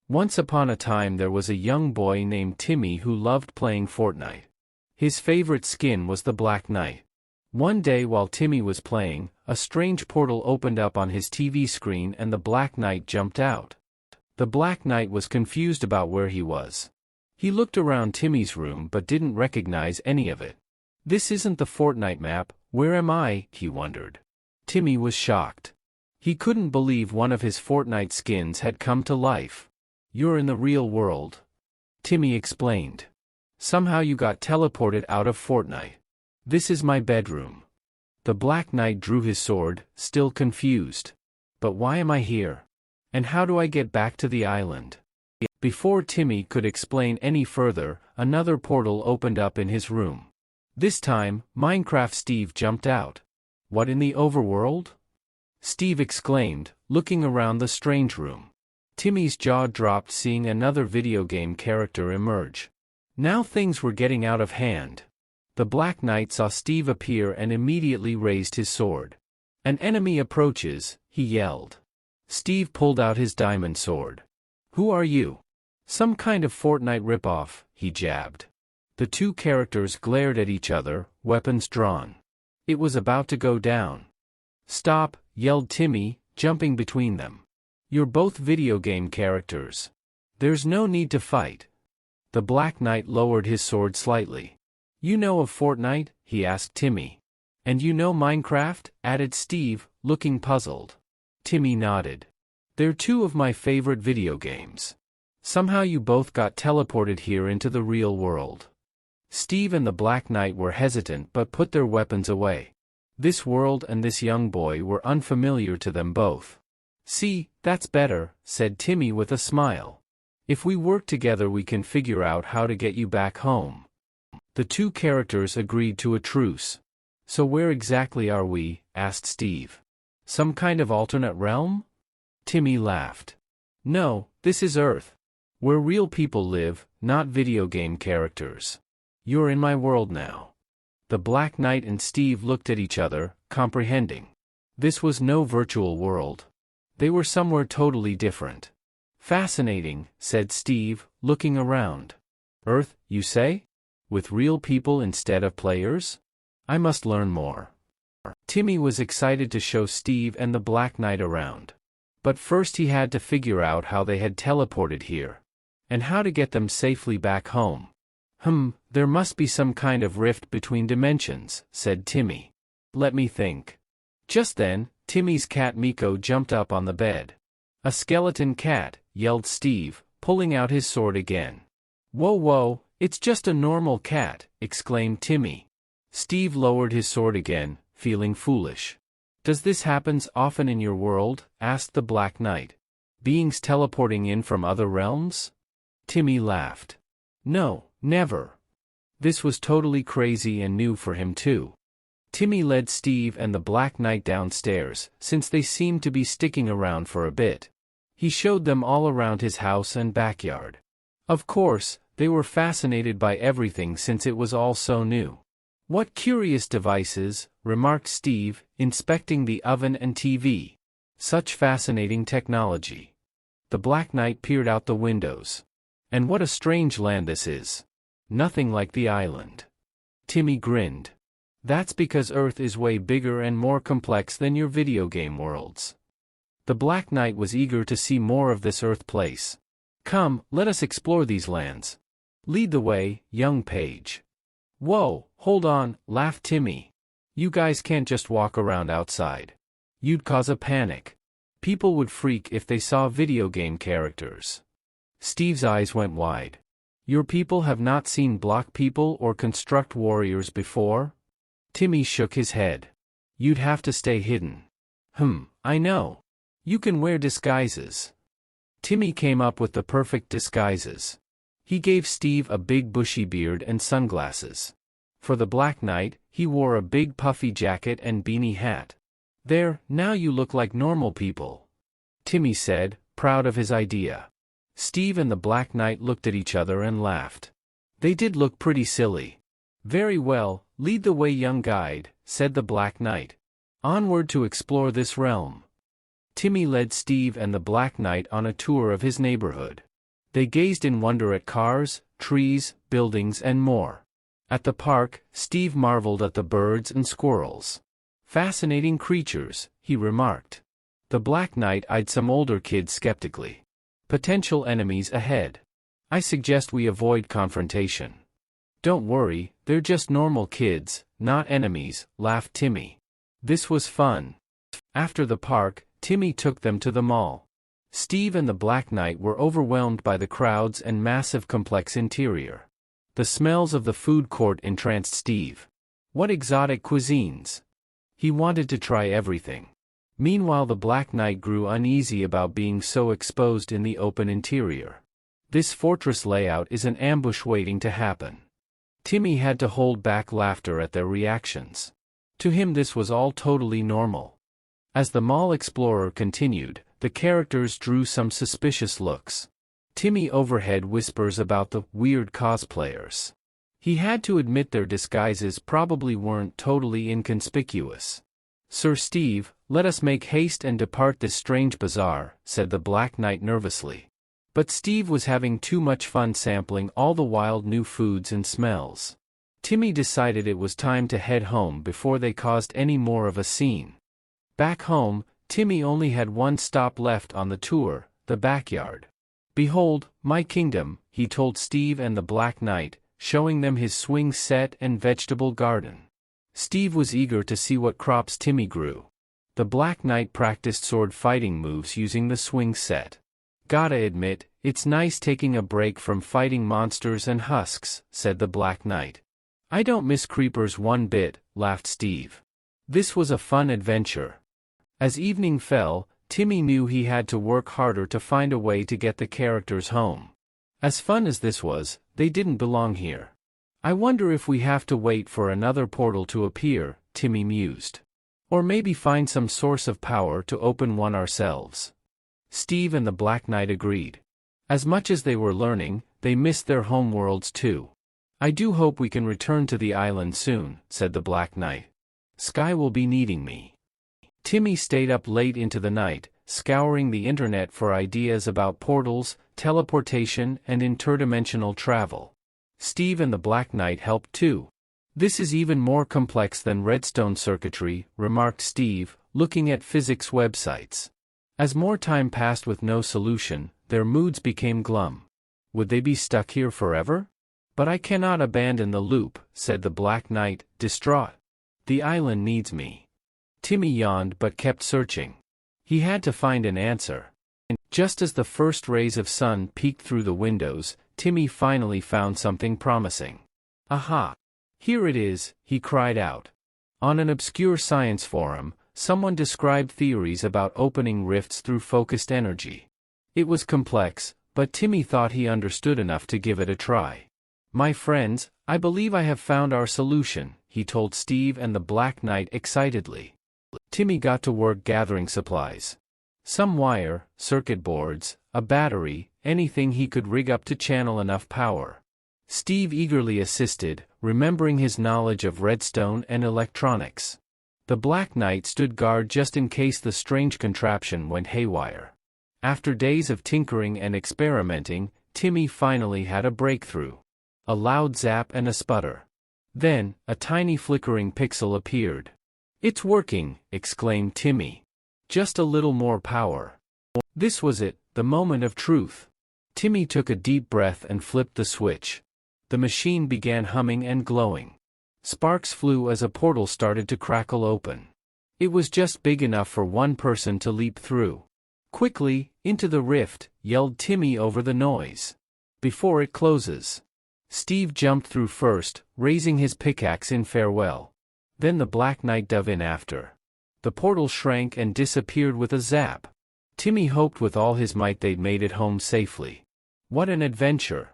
Once upon a time there was a young boy named Timmy who loved playing Fortnite. His favorite skin was the Black Knight. One day while Timmy was playing, a strange portal opened up on his TV screen and the Black Knight jumped out. The Black Knight was confused about where he was. He looked around Timmy's room but didn't recognize any of it. "This isn't the Fortnite map, where am I?" he wondered. Timmy was shocked. He couldn't believe one of his Fortnite skins had come to life. "You're in the real world," Timmy explained. "Somehow you got teleported out of Fortnite. This is my bedroom." The Black Knight drew his sword, still confused. "But why am I here? And how do I get back to the island?" Before Timmy could explain any further, another portal opened up in his room. This time, Minecraft Steve jumped out. "What in the overworld?" Steve exclaimed, looking around the strange room. Timmy's jaw dropped seeing another video game character emerge. Now things were getting out of hand. The Black Knight saw Steve appear and immediately raised his sword. "An enemy approaches," he yelled. Steve pulled out his diamond sword. "Who are you?" "Some kind of Fortnite ripoff," he jabbed. The two characters glared at each other, weapons drawn. It was about to go down. "Stop," yelled Timmy, jumping between them. "You're both video game characters. There's no need to fight." The Black Knight lowered his sword slightly. "You know of Fortnite?" he asked Timmy. "And you know Minecraft?" added Steve, looking puzzled. Timmy nodded. "They're two of my favorite video games. Somehow you both got teleported here into the real world." Steve and the Black Knight were hesitant but put their weapons away. This world and this young boy were unfamiliar to them both. "See, that's better," said Timmy with a smile. "If we work together we can figure out how to get you back home." The two characters agreed to a truce. "So where exactly are we?" asked Steve. "Some kind of alternate realm?" Timmy laughed. "No, this is Earth. Where real people live, not video game characters. You're in my world now." The Black Knight and Steve looked at each other, comprehending. This was no virtual world. They were somewhere totally different. "Fascinating," said Steve, looking around. "Earth, you say? With real people instead of players? I must learn more." Timmy was excited to show Steve and the Black Knight around. But first he had to figure out how they had teleported here. And how to get them safely back home. There must be some kind of rift between dimensions," said Timmy. "Let me think." Just then, Timmy's cat Miko jumped up on the bed. "A skeleton cat," yelled Steve, pulling out his sword again. Whoa, it's just a normal cat," exclaimed Timmy. Steve lowered his sword again, feeling foolish. "Does this happen often in your world?" asked the Black Knight. "Beings teleporting in from other realms?" Timmy laughed. "No, never." This was totally crazy and new for him too. Timmy led Steve and the Black Knight downstairs, since they seemed to be sticking around for a bit. He showed them all around his house and backyard. Of course, they were fascinated by everything since it was all so new. "What curious devices," remarked Steve, inspecting the oven and TV. "Such fascinating technology." The Black Knight peered out the windows. "And what a strange land this is. Nothing like the island." Timmy grinned. "That's because Earth is way bigger and more complex than your video game worlds." The Black Knight was eager to see more of this Earth place. "Come, let us explore these lands. Lead the way, young page." "Whoa, hold on," laughed Timmy. "You guys can't just walk around outside. You'd cause a panic. People would freak if they saw video game characters." Steve's eyes went wide. "Your people have not seen block people or construct warriors before?" Timmy shook his head. "You'd have to stay hidden." I know. You can wear disguises." Timmy came up with the perfect disguises. He gave Steve a big bushy beard and sunglasses. For the Black Knight, he wore a big puffy jacket and beanie hat. "There, now you look like normal people," Timmy said, proud of his idea. Steve and the Black Knight looked at each other and laughed. They did look pretty silly. "Very well, lead the way, young guide," said the Black Knight. "Onward to explore this realm." Timmy led Steve and the Black Knight on a tour of his neighborhood. They gazed in wonder at cars, trees, buildings and more. At the park, Steve marveled at the birds and squirrels. "Fascinating creatures," he remarked. The Black Knight eyed some older kids skeptically. "Potential enemies ahead. I suggest we avoid confrontation." "Don't worry, they're just normal kids, not enemies," laughed Timmy. This was fun. After the park, Timmy took them to the mall. Steve and the Black Knight were overwhelmed by the crowds and massive complex interior. The smells of the food court entranced Steve. What exotic cuisines! He wanted to try everything. Meanwhile, the Black Knight grew uneasy about being so exposed in the open interior. This fortress layout is an ambush waiting to happen. Timmy had to hold back laughter at their reactions. To him this was all totally normal. As the mall explorer continued, the characters drew some suspicious looks. Timmy overhead whispers about the weird cosplayers. He had to admit their disguises probably weren't totally inconspicuous. "Sir Steve, let us make haste and depart this strange bazaar," said the Black Knight nervously. But Steve was having too much fun sampling all the wild new foods and smells. Timmy decided it was time to head home before they caused any more of a scene. Back home, Timmy only had one stop left on the tour, the backyard. "Behold, my kingdom," he told Steve and the Black Knight, showing them his swing set and vegetable garden. Steve was eager to see what crops Timmy grew. The Black Knight practiced sword fighting moves using the swing set. "Gotta admit, it's nice taking a break from fighting monsters and husks," said the Black Knight. "I don't miss creepers one bit," laughed Steve. This was a fun adventure. As evening fell, Timmy knew he had to work harder to find a way to get the characters home. As fun as this was, they didn't belong here. "I wonder if we have to wait for another portal to appear," Timmy mused. "Or maybe find some source of power to open one ourselves." Steve and the Black Knight agreed. As much as they were learning, they missed their home worlds too. "I do hope we can return to the island soon," said the Black Knight. "Sky will be needing me." Timmy stayed up late into the night, scouring the internet for ideas about portals, teleportation, and interdimensional travel. Steve and the Black Knight helped too. "This is even more complex than redstone circuitry," remarked Steve, looking at physics websites. As more time passed with no solution, their moods became glum. Would they be stuck here forever? "But I cannot abandon the loop," said the Black Knight, distraught. "The island needs me." Timmy yawned but kept searching. He had to find an answer. And just as the first rays of sun peeked through the windows, Timmy finally found something promising. "Aha! Here it is," he cried out. On an obscure science forum, someone described theories about opening rifts through focused energy. It was complex, but Timmy thought he understood enough to give it a try. "My friends, I believe I have found our solution," he told Steve and the Black Knight excitedly. Timmy got to work gathering supplies. Some wire, circuit boards, a battery, anything he could rig up to channel enough power. Steve eagerly assisted, remembering his knowledge of redstone and electronics. The Black Knight stood guard just in case the strange contraption went haywire. After days of tinkering and experimenting, Timmy finally had a breakthrough. A loud zap and a sputter. Then, a tiny flickering pixel appeared. "It's working," exclaimed Timmy. "Just a little more power." This was it, the moment of truth. Timmy took a deep breath and flipped the switch. The machine began humming and glowing. Sparks flew as a portal started to crackle open. It was just big enough for one person to leap through. "Quickly, into the rift," yelled Timmy over the noise. "Before it closes." Steve jumped through first, raising his pickaxe in farewell. Then the Black Knight dove in after. The portal shrank and disappeared with a zap. Timmy hoped with all his might they'd made it home safely. What an adventure!